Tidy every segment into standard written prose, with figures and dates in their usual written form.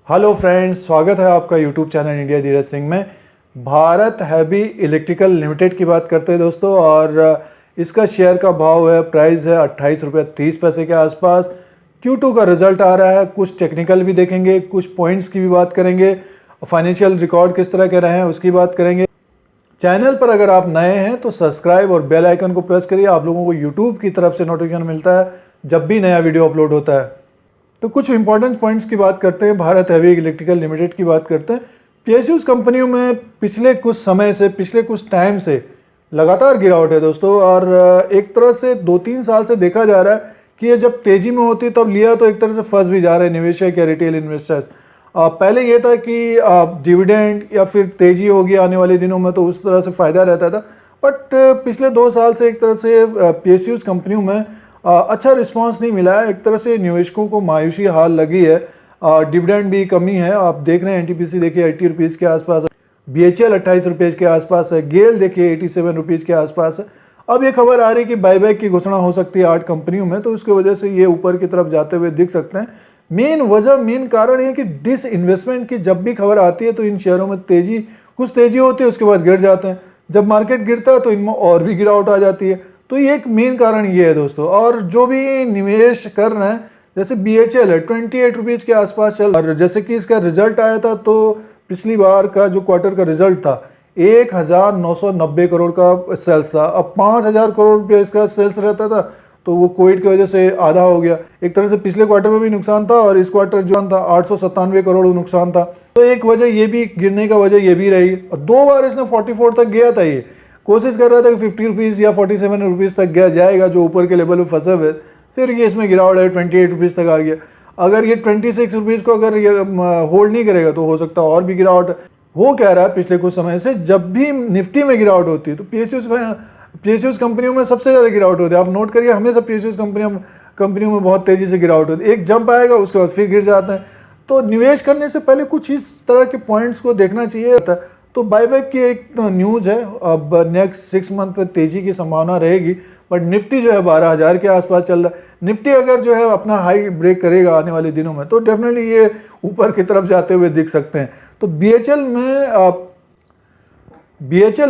Hello friends, स्वागत है आपका YouTube channel India Dheeraj Singh में। भारत हैवी इलेक्ट्रिकल लिमिटेड की बात करते हैं दोस्तों, और इसका शेयर का भाव है, प्राइस है 28 रुपये 30 पैसे के आसपास। Q2 का रिजल्ट आ रहा है, कुछ टेक्निकल भी देखेंगे, कुछ पॉइंट्स की भी बात करेंगे, फाइनेंशियल रिकॉर्ड किस तरह के रहे हैं उसकी बात करेंगे। चैनल पर अगर आप नए हैं तो सब्सक्राइब और बेल आइकन को प्रेस करिए, आप लोगों को यूट्यूब की तरफ से नोटिफिकेशन मिलता है जब भी नया वीडियो अपलोड होता है। तो कुछ इंपॉर्टेंट पॉइंट्स की बात करते हैं, भारत हैवी इलेक्ट्रिकल लिमिटेड की बात करते हैं। पीएसयूज कंपनियों में पिछले कुछ समय से, पिछले कुछ टाइम से लगातार गिरावट है दोस्तों, और एक तरह से 2-3 साल से देखा जा रहा है कि ये जब तेजी में होती है तब लिया तो एक तरह से फंस भी जा रहे हैं निवेशक या रिटेल इन्वेस्टर्स। पहले ये था कि डिविडेंड या फिर तेजी होगी आने वाले दिनों में तो उस तरह से फ़ायदा रहता था, बट पिछले 2 साल से एक तरह से पीएसयूज कंपनियों में अच्छा रिस्पांस नहीं मिला है। एक तरह से निवेशकों को मायूसी हाल लगी है। डिविडेंड भी कमी है, आप देख रहे हैं एनटीपीसी देखिए 80 रुपीज़ के आसपास है, बीएचएल 28 रुपये के आसपास है, गेल देखिए 87 रुपीज़ के आसपास है। अब ये खबर आ रही है कि बाईबैक की घोषणा हो सकती है 8 कंपनियों में, तो उसकी वजह से ये ऊपर की तरफ जाते हुए दिख सकते हैं। मेन कारण ये कि डिस इन्वेस्टमेंट की जब भी खबर आती है तो इन शेयरों में कुछ तेजी होती है, उसके बाद गिर जाते हैं। जब मार्केट गिरता है तो इनमें और भी गिरावट आ जाती है। तो ये एक मेन कारण ये है दोस्तों। और जो भी निवेश कर रहे हैं, जैसे बीएचएल है 28 रुपीज़ के आसपास चल, और जैसे कि इसका रिजल्ट आया था तो पिछली बार का जो क्वार्टर का रिजल्ट था 1990 करोड़ का सेल्स था। अब 5000 करोड़ रुपये इसका सेल्स रहता था, तो वो कोविड की वजह से आधा हो गया। एक तरह से पिछले क्वार्टर में भी नुकसान था और इस क्वार्टर जो था 897 करोड़ नुकसान था। तो एक वजह ये भी, गिरने का वजह ये भी रही। और 2 बार इसने 44 तक गया था, ये कोशिश कर रहा था कि 50 रुपीज़ या 47 रुपीज़ तक गया जाएगा जो ऊपर के लेवल में फंसे हुए, फिर ये इसमें गिरावट है 28 रुपीज़ तक आ गया। अगर ये 26 रुपीज़ को अगर ये होल्ड नहीं करेगा तो हो सकता है और भी गिरावट हो। कह रहा है पिछले कुछ समय से जब भी निफ्टी में गिरावट होती है तो पीएसयूज कंपनियों में सबसे ज़्यादा गिरावट होती है। आप नोट करिए, हमेशा पीएसयूज कंपनियों में बहुत तेज़ी से गिरावट होती है। एक जंप आएगा उसके बाद फिर गिर जाते हैं। तो निवेश करने से पहले कुछ इस तरह के पॉइंट्स को देखना चाहिए। तो बाईबैक की एक न्यूज़ है, अब नेक्स्ट 6 मंथ में तेज़ी की संभावना रहेगी, बट निफ्टी जो है 12,000 के आसपास चल रहा है। निफ्टी अगर जो है अपना हाई ब्रेक करेगा आने वाले दिनों में तो डेफिनेटली ये ऊपर की तरफ जाते हुए दिख सकते हैं। तो बीएचएल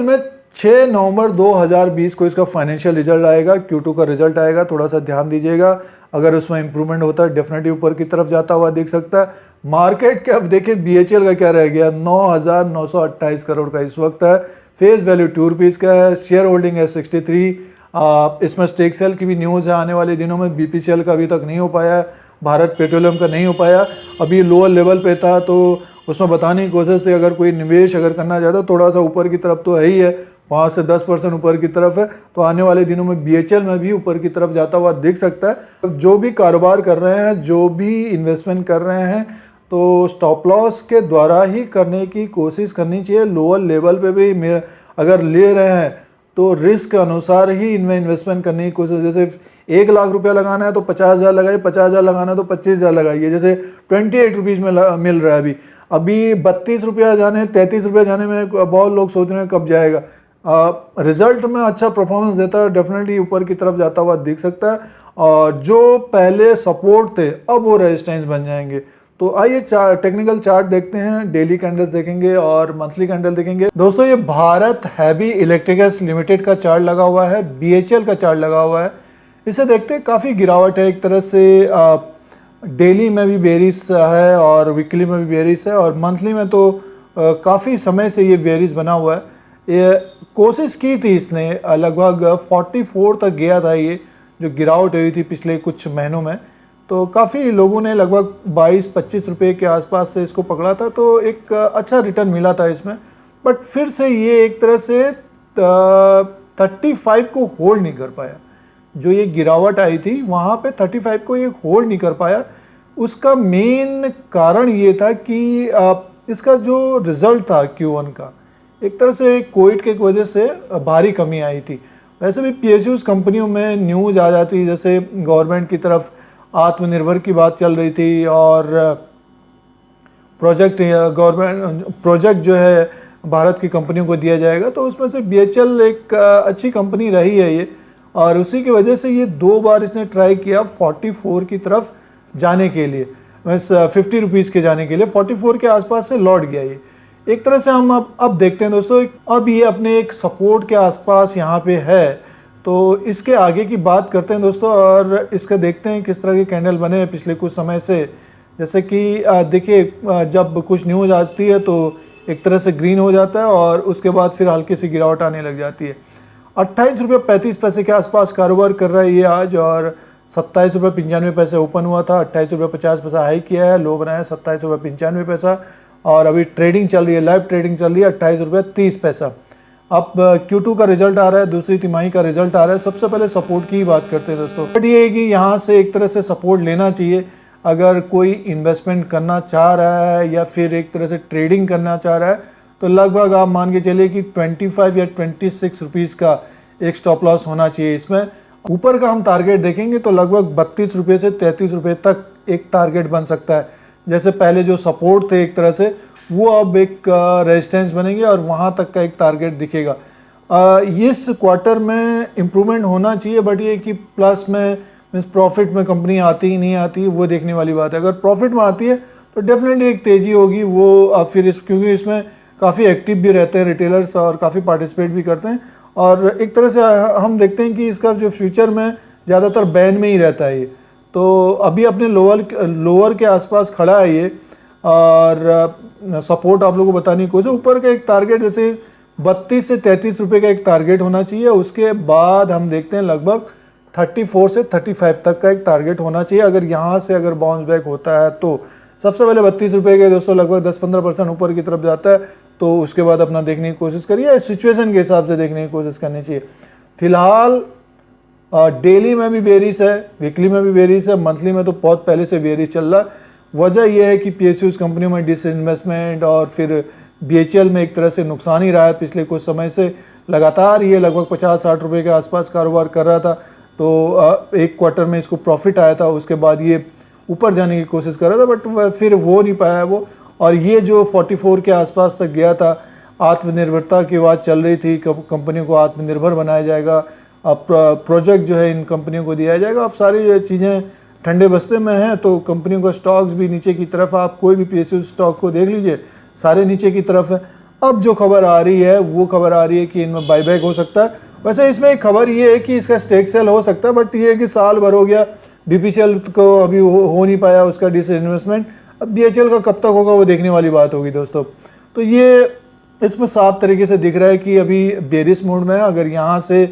में 6 नवंबर 2020 को इसका फाइनेंशियल रिजल्ट आएगा, Q2 का रिजल्ट आएगा, थोड़ा सा ध्यान दीजिएगा। अगर उसमें इंप्रूवमेंट होता है डेफिनेटली ऊपर की तरफ जाता हुआ दिख सकता है। मार्केट कैप देखिए बीएचएल का क्या रह गया, 9,928 करोड़ का इस वक्त है। फेस वैल्यू 2 रुपीज़ का है, शेयर होल्डिंग है 63। इसमें स्टेक सेल की भी न्यूज़ है आने वाले दिनों में। बीपीसीएल का अभी तक नहीं हो पाया है, भारत पेट्रोलियम का नहीं हो पाया, अभी लोअर लेवल पे था तो उसमें बताने की कोशिश थी। अगर कोई निवेश अगर करना चाहता है थोड़ा सा ऊपर की तरफ तो है ही है, 5 से 10% ऊपर की तरफ है, तो आने वाले दिनों में बीएचएल में भी ऊपर की तरफ जाता हुआ दिख सकता है। जो भी कारोबार कर रहे हैं, जो भी इन्वेस्टमेंट कर रहे हैं, तो स्टॉप लॉस के द्वारा ही करने की कोशिश करनी चाहिए। लोअर लेवल पे भी अगर ले रहे हैं तो रिस्क के अनुसार ही इनमें इन्वेस्टमेंट करने की कोशिश। जैसे 1 लाख रुपया लगाना है तो 50,000 लगाइए, 50,000 लगाना है तो 25,000 लगाइए। जैसे 28 रुपीज़ में मिल रहा है अभी 32 रुपया जाने, 33 रुपया जाने में बहुत लोग सोच रहे हैं कब जाएगा। रिजल्ट में अच्छा परफॉर्मेंस देता है, डेफिनेटली ऊपर की तरफ जाता हुआ दिख सकता है। और जो पहले सपोर्ट थे अब वो रेजिस्टेंस बन जाएंगे। तो आइए टेक्निकल चार्ट देखते हैं, डेली कैंडल्स देखेंगे और मंथली कैंडल देखेंगे। दोस्तों ये भारत हैवी इलेक्ट्रिकल्स लिमिटेड का चार्ट लगा हुआ है, बीएचएल का चार्ट लगा हुआ है। इसे देखते हैं, काफ़ी गिरावट है एक तरह से। डेली में भी बेरिश है और वीकली में भी बेरिश है, और मंथली में तो काफ़ी समय से ये बेरिश बना हुआ है। ये कोशिश की थी इसने, लगभग 44 तक गया था ये जो गिरावट हुई थी पिछले कुछ महीनों में। तो काफ़ी लोगों ने लगभग 22-25 रुपये के आसपास से इसको पकड़ा था, तो एक अच्छा रिटर्न मिला था इसमें। बट फिर से ये एक तरह से 35 को होल्ड नहीं कर पाया। जो ये गिरावट आई थी वहाँ पे 35 को ये होल्ड नहीं कर पाया। उसका मेन कारण ये था कि इसका जो रिज़ल्ट था Q1 का, एक तरह से कोविड के वजह से भारी कमी आई थी। वैसे भी पीएसयूज कंपनियों में न्यूज़ आ जाती, जैसे गवर्नमेंट की तरफ आत्मनिर्भर की बात चल रही थी और प्रोजेक्ट जो है भारत की कंपनियों को दिया जाएगा, तो उसमें से बीएचएल एक अच्छी कंपनी रही है ये, और उसी की वजह से ये 2 बार इसने ट्राई किया 44 की तरफ जाने के लिए। 50 रुपीज़ के जाने के लिए 44 के आसपास से लौट गया ये। एक तरह से हम अब देखते हैं दोस्तों, अब ये अपने एक सपोर्ट के आसपास यहाँ पे है। तो इसके आगे की बात करते हैं दोस्तों और इसका देखते हैं किस तरह के कैंडल बने हैं पिछले कुछ समय से। जैसे कि देखिए जब कुछ न्यूज़ आती है तो एक तरह से ग्रीन हो जाता है और उसके बाद फिर हल्की सी गिरावट आने लग जाती है। 28.35 के आसपास कारोबार कर रहा है ये आज, और 27.95 ओपन हुआ था, 28.50 हाई किया है, लो बनाया 27.95, और अभी ट्रेडिंग चल रही है, लाइव ट्रेडिंग चल रही है 28.30। अब Q2 का रिजल्ट आ रहा है, दूसरी तिमाही का रिजल्ट आ रहा है। सबसे पहले सपोर्ट की ही बात करते हैं दोस्तों, बट ये है कि यहाँ से एक तरह से सपोर्ट लेना चाहिए अगर कोई इन्वेस्टमेंट करना चाह रहा है या फिर एक तरह से ट्रेडिंग करना चाह रहा है। तो लगभग आप मान के चलिए कि 25 या 26 रुपीज़ का एक स्टॉप लॉस होना चाहिए इसमें। ऊपर का हम टारगेट देखेंगे तो लगभग 32 रुपये से 33 रुपये तक एक टारगेट बन सकता है। जैसे पहले जो सपोर्ट थे एक तरह से, वो अब एक रेजिस्टेंस बनेंगे और वहाँ तक का एक टारगेट दिखेगा। इस क्वार्टर में इम्प्रूवमेंट होना चाहिए, बट ये कि प्लस में मीन्स प्रॉफिट में कंपनी आती ही नहीं आती वो देखने वाली बात है। अगर प्रॉफिट में आती है तो डेफिनेटली एक तेज़ी होगी वो, फिर क्योंकि इसमें काफ़ी एक्टिव भी रहते हैं रिटेलर्स और काफ़ी पार्टिसिपेट भी करते हैं, और एक तरह से हम देखते हैं कि इसका जो फ्यूचर में ज़्यादातर बैन में ही रहता है ये। तो अभी अपने लोअर के आसपास खड़ा है ये, और सपोर्ट आप लोगों को बताने की कोशिश। ऊपर का एक टारगेट जैसे 32 से 33 रुपये का एक टारगेट होना चाहिए। उसके बाद हम देखते हैं लगभग 34 से 35 तक का एक टारगेट होना चाहिए। अगर यहाँ से अगर बाउंस बैक होता है तो सबसे पहले 32 रुपये के दोस्तों लगभग 10-15% ऊपर की तरफ जाता है, तो उसके बाद अपना देखने की कोशिश करिए, सिचुएशन के हिसाब से देखने की कोशिश करनी चाहिए। फिलहाल डेली में भी बेरिश है, वीकली में भी बेरिश है, मंथली में तो बहुत पहले से बेरिश चल रहा है। वजह यह है कि PSUs कंपनियों में डिसइन्वेस्टमेंट और फिर BHEL में एक तरह से नुकसान ही रहा है पिछले कुछ समय से। लगातार ये लगभग 50-60 रुपये के आसपास कारोबार कर रहा था, तो एक क्वार्टर में इसको प्रॉफिट आया था, उसके बाद ये ऊपर जाने की कोशिश कर रहा था, बट फिर हो नहीं पाया वो। और ये जो 44 के आसपास तक गया था, आत्मनिर्भरता की बात चल रही थी, कंपनियों को आत्मनिर्भर बनाया जाएगा, अब प्रोजेक्ट जो है इन कंपनियों को दिया जाएगा। अब सारी चीज़ें ठंडे बस्ते में हैं, तो कंपनियों का स्टॉक्स भी नीचे की तरफ, आप कोई भी PSU स्टॉक को देख लीजिए सारे नीचे की तरफ है। अब जो खबर आ रही है वो खबर आ रही है कि इनमें बाईबैक हो सकता है। वैसे इसमें एक खबर ये है कि इसका स्टेक सेल हो सकता है, बट ये है कि साल भर हो गया, BPCL को अभी हो नहीं पाया उसका डिसइन्वेस्टमेंट। अब BHEL का कब तक होगा वो देखने वाली बात होगी दोस्तों। तो ये इसमें साफ तरीके से दिख रहा है कि अभी बेरिश मोड में है। अगर यहाँ से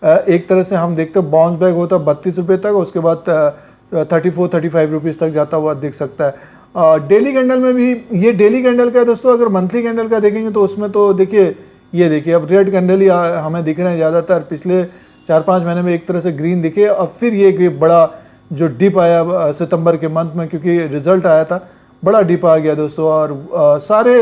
एक तरह से हम देखते हैं बाउंस बैक होता है 32 रुपये तक, उसके बाद 34-35 रुपीज़ तक जाता हुआ दिख सकता है। डेली कैंडल में भी, ये डेली कैंडल का है दोस्तों। अगर मंथली कैंडल का देखेंगे तो उसमें तो देखिए, ये देखिए अब रेड कैंडल ही हमें दिख रहे हैं ज़्यादातर। पिछले 4-5 महीने में एक तरह से ग्रीन दिखे, और फिर ये बड़ा जो डिप आया सितंबर के मंथ में, क्योंकि रिजल्ट आया था, बड़ा डिप आ गया दोस्तों, और सारे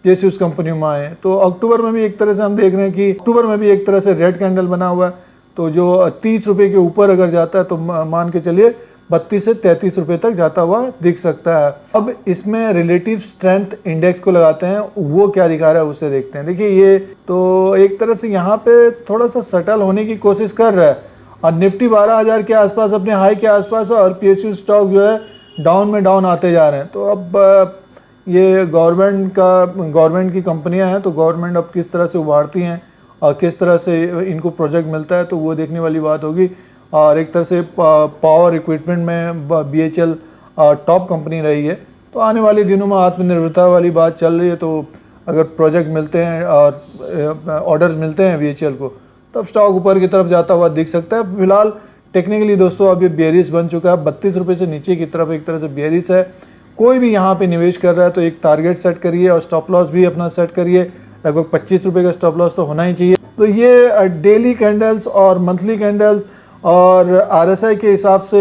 PSUs कंपनियों में आए। तो अक्टूबर में भी एक तरह से हम देख रहे हैं कि अक्टूबर में भी एक तरह से रेड कैंडल बना हुआ है। तो जो 30 रुपये के ऊपर अगर जाता है तो मान के चलिए 32 से 33 रुपये तक जाता हुआ दिख सकता है। अब इसमें रिलेटिव स्ट्रेंथ इंडेक्स को लगाते हैं, वो क्या दिखा रहा है उससे देखते हैं। देखिए ये तो एक तरह से यहाँ पे थोड़ा सा सेटल होने की कोशिश कर रहा है, और निफ्टी 12,000 के आसपास अपने हाई के आसपास, और PSU स्टॉक जो है डाउन में डाउन आते जा रहे हैं। तो अब ये गवर्नमेंट की कंपनियां हैं, तो गवर्नमेंट अब किस तरह से उभारती हैं और किस तरह से इनको प्रोजेक्ट मिलता है, तो वो देखने वाली बात होगी। और एक तरह से पावर इक्विपमेंट में BHEL टॉप कंपनी रही है। तो आने वाले दिनों में आत्मनिर्भरता वाली बात चल रही है, तो अगर प्रोजेक्ट मिलते हैं और ऑर्डर्स मिलते हैं BHEL को, तब स्टॉक ऊपर की तरफ जाता हुआ दिख सकता है। फिलहाल टेक्निकली दोस्तों अब ये बेरिश बन चुका है, 32 रुपये से नीचे की तरफ एक तरह से बेरिश है। कोई भी यहाँ पे निवेश कर रहा है तो एक टारगेट सेट करिए, और स्टॉप लॉस भी अपना सेट करिए। लगभग 25 रुपये का स्टॉप लॉस तो होना ही चाहिए। तो ये डेली कैंडल्स और मंथली कैंडल्स और RSI के हिसाब से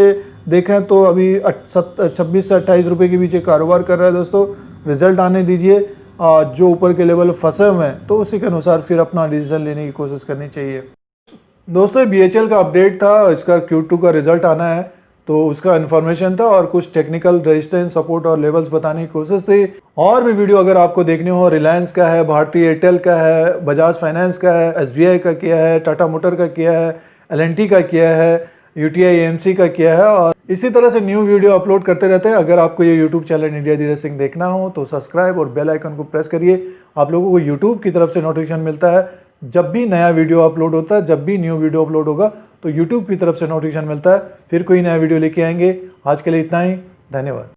देखें तो अभी 26 से 28 रुपये के बीच कारोबार कर रहा है दोस्तों। रिजल्ट आने दीजिए, जो ऊपर के लेवल फंसे हुए हैं तो उसी के अनुसार फिर अपना डिसीजन लेने की कोशिश करनी चाहिए दोस्तों। BHEL का अपडेट था, इसका Q2 का रिजल्ट आना है, तो उसका इन्फॉर्मेशन था और कुछ टेक्निकल रेजिस्टेंस सपोर्ट और लेवल्स बताने की कोशिश थी। और भी वीडियो अगर आपको देखने हो, रिलायंस का है, भारतीय एयरटेल का है, बजाज फाइनेंस का है, SBI का किया है, टाटा मोटर का किया है, L&T का किया है, UTI AMC का किया है और इसी तरह से न्यू वीडियो अपलोड करते रहते हैं। अगर आपको ये YouTube channel India Dheeraj Singh देखना हो तो सब्सक्राइब और बेल आइकन को प्रेस करिए। आप लोगों को यूट्यूब की तरफ से नोटिफिकेशन मिलता है जब भी नया वीडियो अपलोड होता है, जब भी न्यू वीडियो अपलोड होगा तो यूट्यूब की तरफ से नोटिफिकेशन मिलता है। फिर कोई नया वीडियो लेके आएंगे। आज के लिए इतना ही, धन्यवाद।